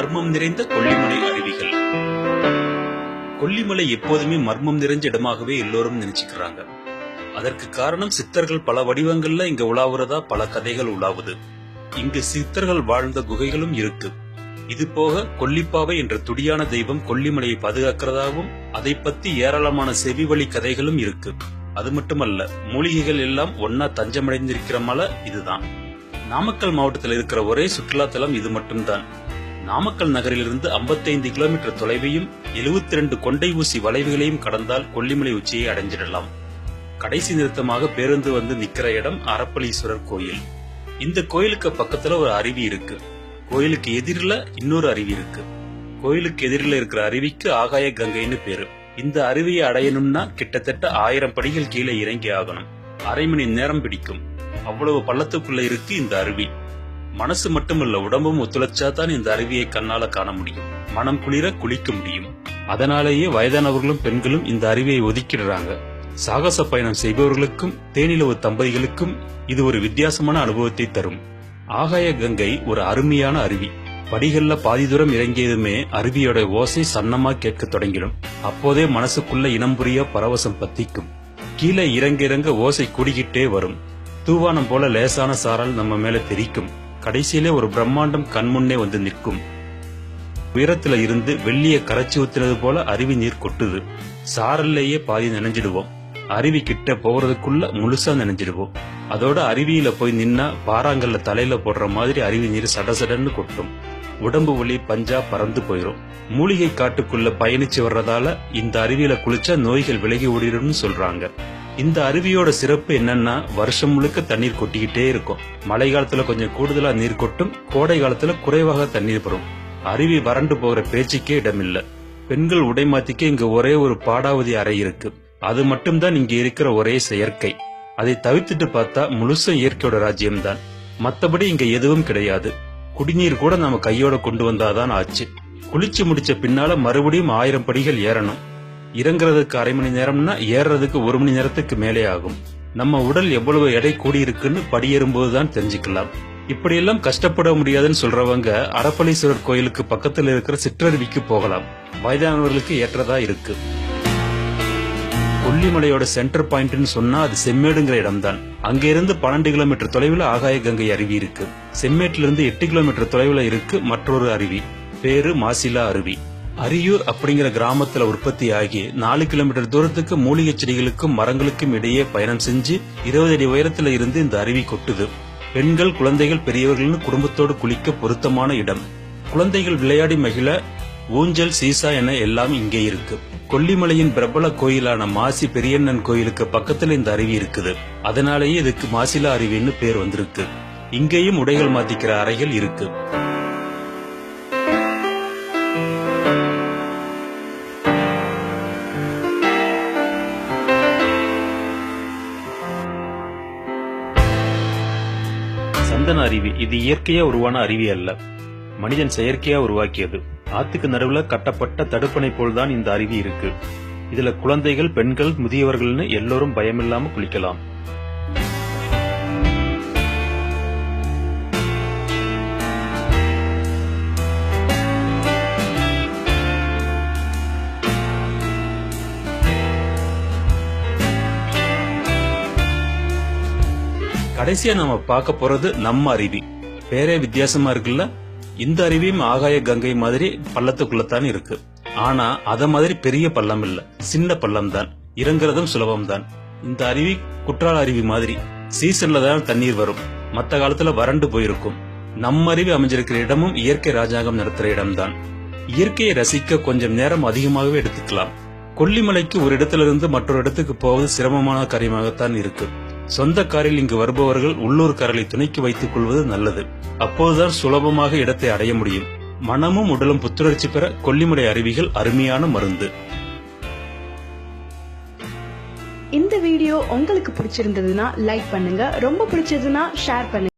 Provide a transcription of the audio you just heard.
மர்மம் நிறைந்த கொல்லிமலை அருவிகள். கொல்லிமலை எப்போதுமே மர்மம் நிறைஞ்ச இடமாகவே எல்லோரும் நினைச்சுக்கிறாங்க. அதற்கு காரணம் சித்தர்கள் பல வடிவங்கள்ல இங்க உலாவுறதா பல கதைகள் உலாவுது. இங்கு சித்தர்கள் வாழ்ந்த குகைகளும் இருக்கு. இது போக கொல்லிப்பாவை என்ற துடியான தெய்வம் கொல்லிமலையை பாதுகாக்கிறதாகவும் அதை பத்தி ஏராளமான செவிவழி கதைகளும் இருக்கு. அது மட்டுமல்ல, மூலிகைகள் எல்லாம் ஒன்னா தஞ்சமடைந்திருக்கிற மலை இதுதான். நாமக்கல் மாவட்டத்தில் இருக்கிற ஒரே சுற்றுலா தலம் இது மட்டும்தான். நாமக்கல் நகரிலிருந்து 55 கிலோமீட்டர் தொலைவையும் 72 கொண்டை ஊசி வளைவுகளையும் கடந்தால் கொல்லிமலை உச்சியை அடைஞ்சிடலாம். கடைசி நிறுத்தமாக பேருந்து வந்து நிக்கிற இடம் அரப்பளீஸ்வரர் கோயில். இந்த கோயிலுக்கு பக்கத்துல ஒரு அருவி இருக்கு. கோயிலுக்கு எதிரில இன்னொரு அருவி இருக்கு. கோயிலுக்கு எதிரில இருக்கிற அருவிக்கு ஆகாய கங்கைன்னு பேரு. இந்த அருவியை அடையணும்னா கிட்டத்தட்ட 1000 படிகள் கீழே இறங்கி ஆகணும். அரை மணி நேரம் பிடிக்கும். அவ்வளவு பள்ளத்துக்குள்ள இருக்கு இந்த அருவி. மனசு மட்டுமல்ல, உடம்பும் ஒத்துழைச்சாதான் இந்த அருவியை கண்ணால காண முடியும். மனம் குளிர குளிக்க முடியும். அதனாலேயே வயதானவர்களும் பெண்களும் இந்த அருவியை ஒதுக்கிடுறாங்க. சாகச பயணம் செய்பவர்களுக்கும் தேனிலவு தம்பதிகளுக்கும் இது ஒரு வித்தியாசமான அனுபவத்தை தரும். ஆகாய கங்கை ஒரு அருமையான அருவி. படிகள்ல பாதி தூரம் இறங்கியதுமே அருவியோட ஓசை சன்னமா கேட்க தொடங்கிடும். அப்போதே மனசுக்குள்ள இனம் புரிய பரவசம் பத்திக்கும். கீழே இறங்க இறங்க ஓசை கூடிக்கிட்டே வரும். தூவானம் போல லேசான சாரல் நம்ம மேல தெரிக்கும். கடைசியிலே ஒரு பிரம்மாண்டம் கண்முன்னே வந்து நிற்கும். உயரத்துல இருந்து வெள்ளிய கரைச்சி ஊத்தினது போல அருவி நீர் கொட்டுது. சாரல்லையே பாதி நினைஞ்சிடுவோம். அருவி கிட்ட போறதுக்குள்ள முழுசா நினைஞ்சிடுவோம். அதோட அருவியில போய் நின்னா பாறாங்கல்ல தலையில போடுற மாதிரி அருவி நீர் சடசடன்னு கொட்டும். உடம்பு ஒளி பஞ்சா பறந்து போயிரும். மூலிகை காட்டுக்குள்ள பயணிச்சு வர்றதால இந்த அருவியில குளிச்சா நோய்கள் விலகி ஓடிடும்னு சொல்றாங்க. இந்த அருவியோட சிறப்பு என்னன்னா, வருஷம் முழுக்க தண்ணீர் கொட்டிக்கிட்டே இருக்கும். மழை காலத்துல கொஞ்சம் கூடுதலா நீர் கொட்டும், கோடை காலத்துல குறைவாக தண்ணீர் வரும். அருவி வறண்டு போகிற பேச்சுக்கே இடமில்ல. பெண்கள் உடை மாத்திக்க இங்க ஒரே ஒரு பாடாவதி அறை இருக்கு. அது மட்டும்தான் இங்க இருக்கிற ஒரே செயற்கை. அதை தவிர்த்துட்டு பார்த்தா முழுசும் இயற்கையோட ராஜ்யம்தான். மத்தபடி இங்க எதுவும் கிடையாது. குடிநீர் கூட நம்ம கையோட கொண்டு வந்தாதான் ஆச்சு. குளிச்சு முடிச்ச பின்னால மறுபடியும் 1000 படிகள் ஏறணும். இறங்குறதுக்கு அரை மணி நேரம்னா ஏறதுக்கு 1 மணி நேரத்துக்கு மேலே ஆகும். நம்ம உடல் எவ்வளவு எடை கூடியிருக்குன்னு படியேறும்போதுதான் தெரிஞ்சுக்கலாம். இப்படியெல்லாம் கஷ்டப்பட முடியாதுன்னு சொல்றவங்க அரப்பளீஸ்வரர் கோயிலுக்கு பக்கத்தில் இருக்கிற சிற்றருவிக்கு போகலாம். வயதானவர்களுக்கு ஏற்றதா இருக்கு. கொல்லிமலையோட சென்டர் பாயிண்ட்னு சொன்னா அது செம்மேடுங்கிற இடம்தான். அங்க இருந்து 12 கிலோமீட்டர் தொலைவில் ஆகாய கங்கை அருவி இருக்கு. செம்மேட்டில இருந்து 8 கிலோமீட்டர் தொலைவில் இருக்கு மற்றொரு அருவி. பேரு மாசிலா அருவி. அரியூர் அப்படிங்கிற கிராமத்துல உற்பத்தி ஆகி 4 கிலோமீட்டர் தூரத்துக்கு மூலிகை செடிகளுக்கும் மரங்களுக்கும் இடையே பயணம் செஞ்சு 20 அடி உயரத்துல இருந்து இந்த அருவி கொட்டுது. பெண்கள், குழந்தைகள், பெரியவர்கள்னு குடும்பத்தோடு குளிக்க பொருத்தமான இடம். குழந்தைகள் விளையாடி மகிழ ஊஞ்சல், சீசா என எல்லாம் இங்கே இருக்கு. கொல்லிமலையின் பிரபல கோயிலான மாசி பெரியண்ணன் கோயிலுக்கு பக்கத்துல இந்த அருவி இருக்குது. அதனாலேயே இதுக்கு மாசிலா அருவின்னு பேர் வந்திருக்கு. இங்கேயும் உடைகள் மாத்திக்கிற அறைகள் இருக்கு. சந்தன அருவி இது இயற்கையா உருவான அருவி அல்ல, மனிதன் செயற்கையா உருவாக்கியது. ஆத்துக்கு நடுவுல கட்டப்பட்ட தடுப்பணை போல்தான் இந்த அருவி இருக்கு. இதுல குழந்தைகள், பெண்கள், முதியவர்கள்னு எல்லோரும் பயமில்லாம குளிக்கலாம். கடைசியா நம்ம பார்க்க போறது நம்ம அருவி. பேரே வித்தியாசமா இருக்குல்ல. இந்த அருவியும் ஆகாய கங்கை மாதிரி பள்ளத்துக்குள்ளத்தான் இருக்கு. ஆனா அத மாதிரி பெரிய பள்ளம் இல்ல, சின்ன பள்ளம் தான். இறங்குறதும் சுலபம் தான். இந்த அருவி குற்றால அருவி மாதிரி சீசன்ல தான் தண்ணீர் வரும். மத்த காலத்துல வறண்டு போயிருக்கும். நம்ம அருவி அமைஞ்சிருக்கிற இடமும் இயற்கை ராஜாங்கம் நடத்துற இடம்தான். இயற்கையை ரசிக்க கொஞ்சம் நேரம் அதிகமாகவே எடுத்துக்கலாம். கொல்லிமலைக்கு ஒரு இடத்துல இருந்து மற்றொரு இடத்துக்கு போவது சிரமமான காரியமாகத்தான் இருக்கு. சொந்த காரில் இங்கு வருபவர்கள் உள்ளூர் காரலை துணைக்கு வைத்துக் கொள்வது நல்லது. அப்போதுதான் சுலபமாக இடத்தை அடைய முடியும். மனமும் உடலும் புத்துணர்ச்சி பெற கொல்லிமலை அருவிகள் அருமையான மருந்து. இந்த வீடியோ உங்களுக்கு பிடிச்சிருந்ததுன்னா லைக் பண்ணுங்க, ரொம்ப பிடிச்சதுன்னா ஷேர் பண்ணுங்க.